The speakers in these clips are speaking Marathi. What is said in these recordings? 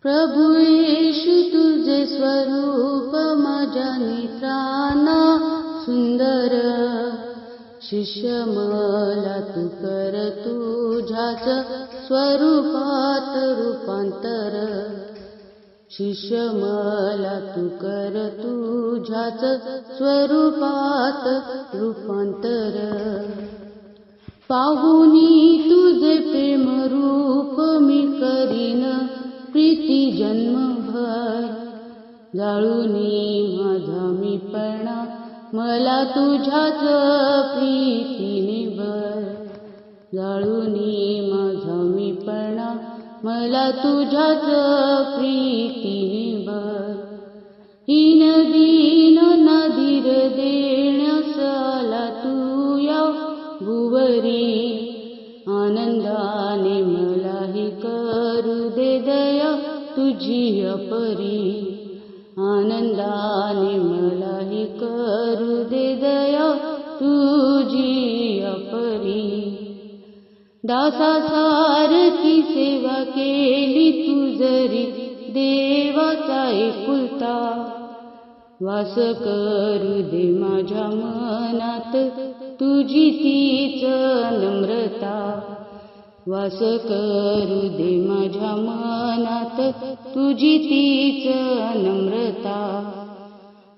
प्रभु येशू तुझे स्वरूप माझ्या नेत्रांना सुंदर, शिष्य मला तू कर तुझ्याच स्वरूपात रूपांतर, शिष्य मला तू कर तुझ्याच स्वरूपात रूपांतर. पाहुनी तुझे प्रेम रूप मी करीन प्रीती जन्मभर, जाळूनी माझा मीपणा मला तुझ्याच प्रीतीने भर, जाळूनी माझा मीपणा मला तुझ्याच प्रीतीने भर. हीन दीन नदीर देण्यास आला तू या भुवरी, आनंदाने मलाही करू दे दया तुझी अपरी, आनंदाने मलाही करू दे दया तुझी अपरी. दासासारखी सेवा केली तू जरी देवाचा एकुलता, वास करू दे माझ्या मनात तुझी तीच नम्रता, वास करू दे माझ्या मनात तुझी तीच नम्रता.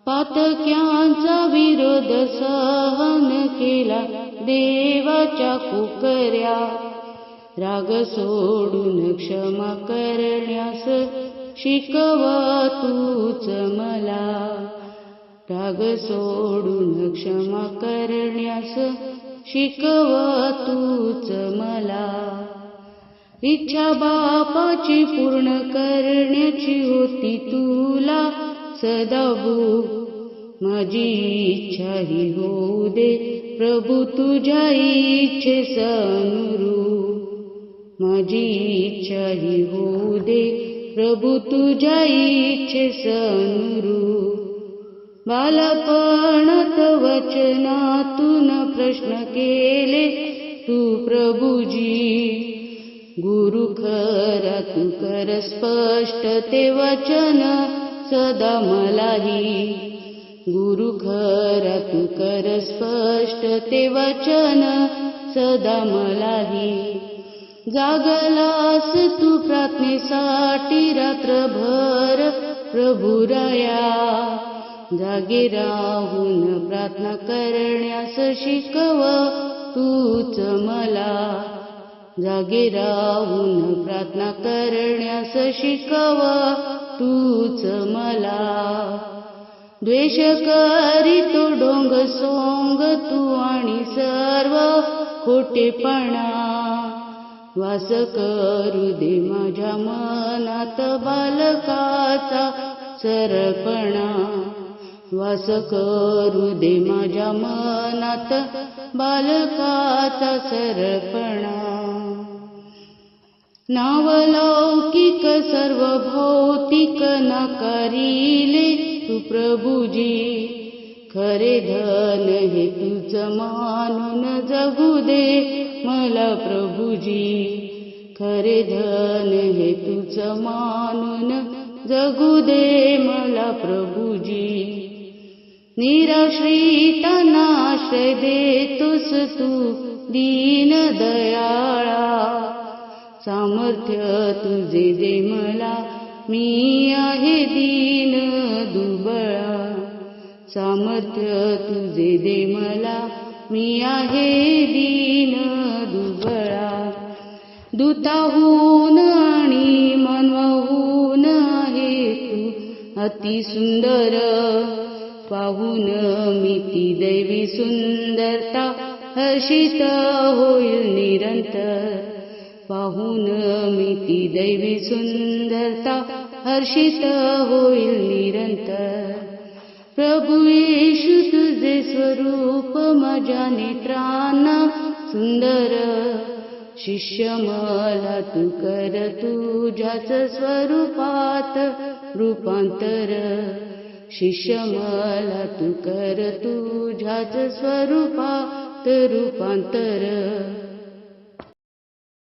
पातक्यांचा विरोध सहन केला देवाच्या कुकऱ्या, राग सोडून क्षमा करण्यास शिकव तूच मला, राग सोडून क्षमा करण्यास शिकव तूच मला. इच्छा बापाची पूर्ण करण्याची होती तुला सदाभू, माझी इच्छा ही होऊ दे प्रभू तुझ्या इच्छेस अनुरूप, माझी इच्छा ही होऊ दे प्रभू तुझ्या इच्छेस अनुरूप. बालपणात वचनातून प्रश्न केले तू प्रभुजी, गुरु खरा तू कर स्पष्ट ते वचन सदा मलाही, गुरु खरा तू कर स्पष्ट ते वचन सदा मलाही. जागलास तू प्रार्थनेसाठी रात्रभर प्रभुराया, जागे राहून प्रार्थना करण्यास शिकव तूच मला, जागे राहून प्रार्थना करण्यास शिकव तूच मला. द्वेष करीतो ढोंग सोंग तू आणि सर्व खोटेपणा, वास करू दे माझ्या मनात बालकाचा सरळपणा, वास करू दे माझ्या मनात बालकाचा सरळपणा. नावलौकिक सर्व भौतिक नाकारिले तू प्रभुजी, खरे धन हे तुझ मानून जगू दे मला प्रभुजी, खरे धन हे तुझ मानून जगू दे मला प्रभुजी. निराश्रितांना आश्रय देतोस तू दीन दयाळा, सामर्थ्य तुझे दे मला मी आहे दीन दुबळा, सामर्थ्य तुझे दे मला मी आहे दीन दुबळा. दूताहून आणि मानवाहून आहे तू अति सुंदर, पाहून मी ती दैवी सुंदरता हर्षित होईल निरंतर, पाहून मी ती दैवी सुंदरता हर्षित होईल निरंतर. प्रभु येशू तुझे स्वरूप माझ्या नेत्रांना सुंदर, शिष्य मला तू कर तुझ्याच स्वरूपात रूपांतर, शिष्य मला तू कर तुझ्याच स्वरूपात रूपांतर.